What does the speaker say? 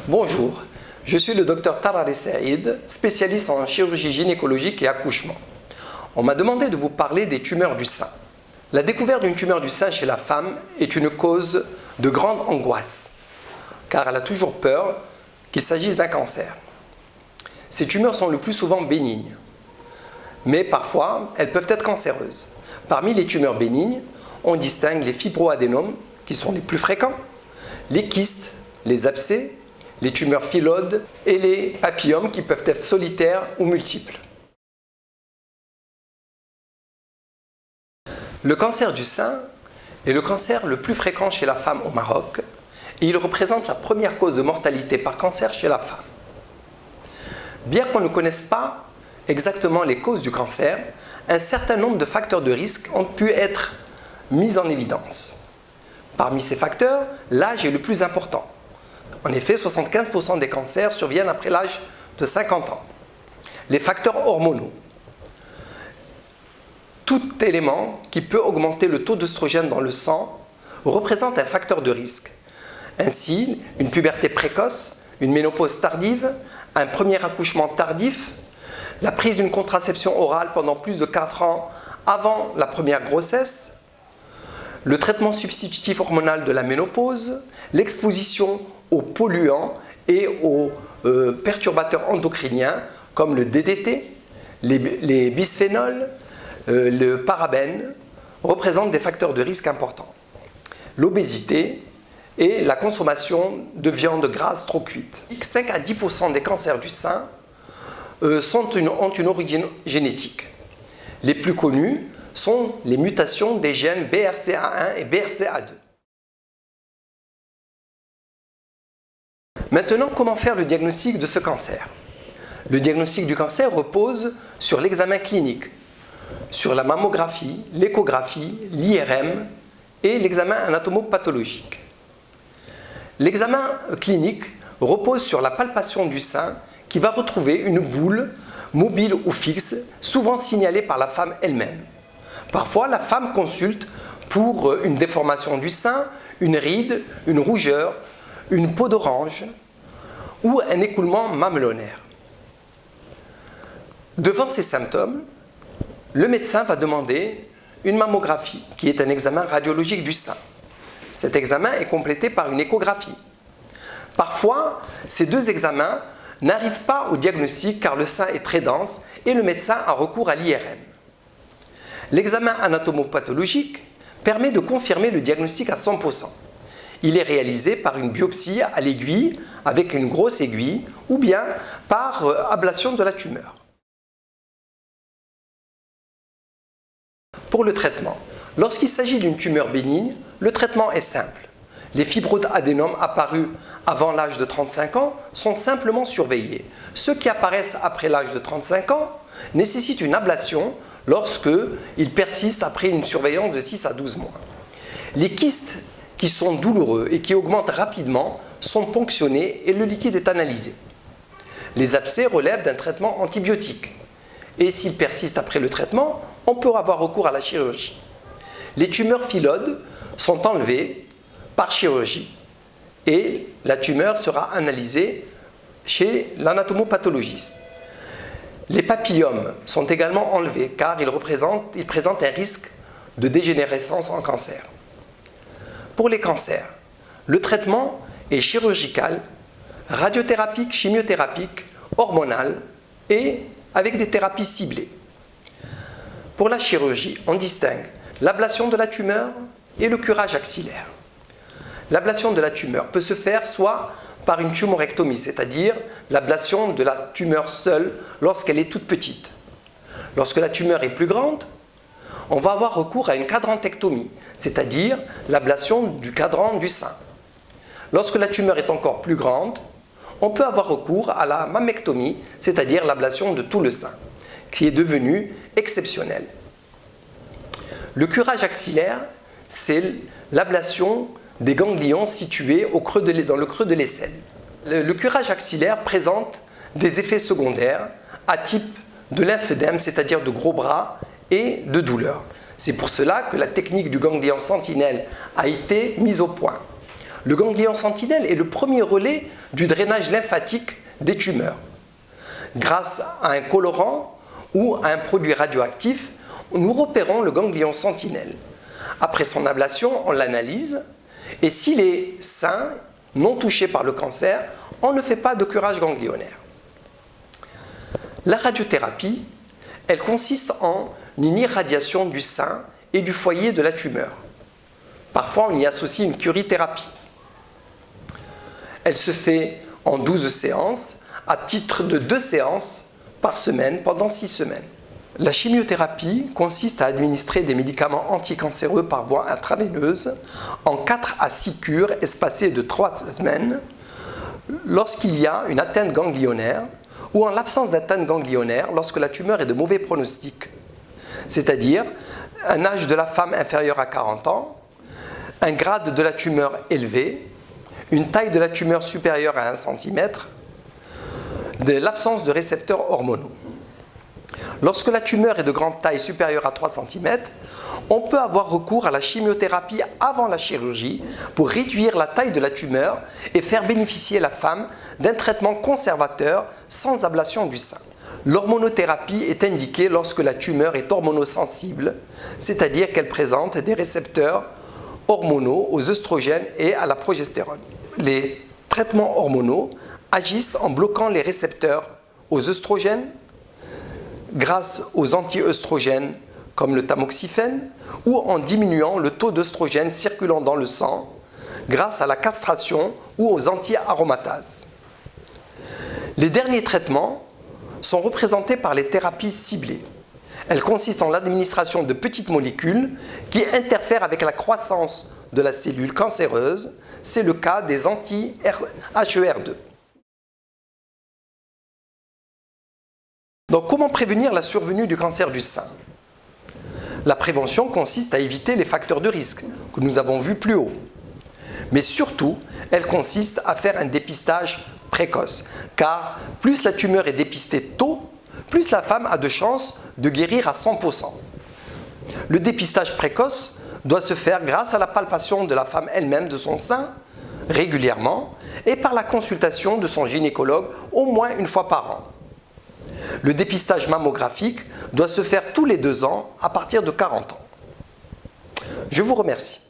Bonjour, je suis le docteur Tarare Saïd, spécialiste en chirurgie gynécologique et accouchement. On m'a demandé de vous parler des tumeurs du sein. La découverte d'une tumeur du sein chez la femme est une cause de grande angoisse, car elle a toujours peur qu'il s'agisse d'un cancer. Ces tumeurs sont le plus souvent bénignes, mais parfois elles peuvent être cancéreuses. Parmi les tumeurs bénignes, on distingue les fibroadénomes, qui sont les plus fréquents, les kystes, les abcès, les tumeurs phyllodes et les papillomes qui peuvent être solitaires ou multiples. Le cancer du sein est le cancer le plus fréquent chez la femme au Maroc et il représente la première cause de mortalité par cancer chez la femme. Bien qu'on ne connaisse pas exactement les causes du cancer, un certain nombre de facteurs de risque ont pu être mis en évidence. Parmi ces facteurs, l'âge est le plus important. En effet, 75% des cancers surviennent après l'âge de 50 ans. Les facteurs hormonaux. Tout élément qui peut augmenter le taux d'œstrogène dans le sang représente un facteur de risque. Ainsi, une puberté précoce, une ménopause tardive, un premier accouchement tardif, la prise d'une contraception orale pendant plus de 4 ans avant la première grossesse, le traitement substitutif hormonal de la ménopause, l'exposition aux polluants et aux perturbateurs endocriniens comme le DDT, les bisphénols, le parabène représentent des facteurs de risque importants. L'obésité et la consommation de viande grasse trop cuite. 5 à 10% des cancers du sein ont une origine génétique. Les plus connus sont les mutations des gènes BRCA1 et BRCA2. Maintenant, comment faire le diagnostic de ce cancer? Le diagnostic du cancer repose sur l'examen clinique, sur la mammographie, l'échographie, l'IRM et l'examen anatomopathologique. L'examen clinique repose sur la palpation du sein qui va retrouver une boule mobile ou fixe, souvent signalée par la femme elle-même. Parfois, la femme consulte pour une déformation du sein, une ride, une rougeur, une peau d'orange ou un écoulement mamelonnaire. Devant ces symptômes, le médecin va demander une mammographie, qui est un examen radiologique du sein. Cet examen est complété par une échographie. Parfois, ces deux examens n'arrivent pas au diagnostic car le sein est très dense et le médecin a recours à l'IRM. L'examen anatomopathologique permet de confirmer le diagnostic à 100%. Il est réalisé par une biopsie à l'aiguille, avec une grosse aiguille, ou bien par ablation de la tumeur. Pour le traitement, lorsqu'il s'agit d'une tumeur bénigne, le traitement est simple. Les fibroadénomes apparus avant l'âge de 35 ans sont simplement surveillés. Ceux qui apparaissent après l'âge de 35 ans nécessitent une ablation lorsqu'ils persistent après une surveillance de 6 à 12 mois. Les kystes qui sont douloureux et qui augmentent rapidement sont ponctionnés et le liquide est analysé. Les abcès relèvent d'un traitement antibiotique. Et s'ils persistent après le traitement, on peut avoir recours à la chirurgie. Les tumeurs phyllodes sont enlevées par chirurgie et la tumeur sera analysée chez l'anatomopathologiste. Les papillomes sont également enlevés car ils présentent un risque de dégénérescence en cancer. Pour les cancers, le traitement est chirurgical, radiothérapique, chimiothérapique, hormonal et avec des thérapies ciblées. Pour la chirurgie, on distingue l'ablation de la tumeur et le curage axillaire. L'ablation de la tumeur peut se faire soit par une tumorectomie, c'est-à-dire l'ablation de la tumeur seule lorsqu'elle est toute petite. Lorsque la tumeur est plus grande, on va avoir recours à une quadrantectomie, c'est-à-dire l'ablation du cadran du sein. Lorsque la tumeur est encore plus grande, on peut avoir recours à la mammectomie, c'est-à-dire l'ablation de tout le sein, qui est devenu exceptionnel. Le curage axillaire, c'est l'ablation des ganglions situés dans le creux de l'aisselle. Le curage axillaire présente des effets secondaires à type de lymphœdème, c'est-à-dire de gros bras et de douleur. C'est pour cela que la technique du ganglion sentinelle a été mise au point. Le ganglion sentinelle est le premier relais du drainage lymphatique des tumeurs. Grâce à un colorant ou à un produit radioactif, nous repérons le ganglion sentinelle. Après son ablation, on l'analyse et s'il est sain, non touché par le cancer, on ne fait pas de curage ganglionnaire. La radiothérapie, elle consiste en une irradiation du sein et du foyer de la tumeur. Parfois, on y associe une curithérapie. Elle se fait en 12 séances, à titre de 2 séances par semaine pendant 6 semaines. La chimiothérapie consiste à administrer des médicaments anticancéreux par voie intraveineuse en 4 à 6 cures espacées de 3 semaines lorsqu'il y a une atteinte ganglionnaire ou en l'absence d'atteinte ganglionnaire lorsque la tumeur est de mauvais pronostic, c'est-à-dire un âge de la femme inférieur à 40 ans, un grade de la tumeur élevé, une taille de la tumeur supérieure à 1 cm, de l'absence de récepteurs hormonaux. Lorsque la tumeur est de grande taille supérieure à 3 cm, on peut avoir recours à la chimiothérapie avant la chirurgie pour réduire la taille de la tumeur et faire bénéficier la femme d'un traitement conservateur sans ablation du sein. L'hormonothérapie est indiquée lorsque la tumeur est hormonosensible, c'est-à-dire qu'elle présente des récepteurs hormonaux aux œstrogènes et à la progestérone. Les traitements hormonaux agissent en bloquant les récepteurs aux œstrogènes grâce aux anti-œstrogènes comme le tamoxifène ou en diminuant le taux d'œstrogène circulant dans le sang grâce à la castration ou aux anti-aromatases. Les derniers traitements sont représentés par les thérapies ciblées. Elles consistent en l'administration de petites molécules qui interfèrent avec la croissance de la cellule cancéreuse. C'est le cas des anti-HER2. Donc, comment prévenir la survenue du cancer du sein? La prévention consiste à éviter les facteurs de risque que nous avons vus plus haut. Mais surtout, elle consiste à faire un dépistage précoce. Car plus la tumeur est dépistée tôt, plus la femme a de chances de guérir à 100%. Le dépistage précoce doit se faire grâce à la palpation de la femme elle-même de son sein régulièrement et par la consultation de son gynécologue au moins une fois par an. Le dépistage mammographique doit se faire tous les 2 ans à partir de 40 ans. Je vous remercie.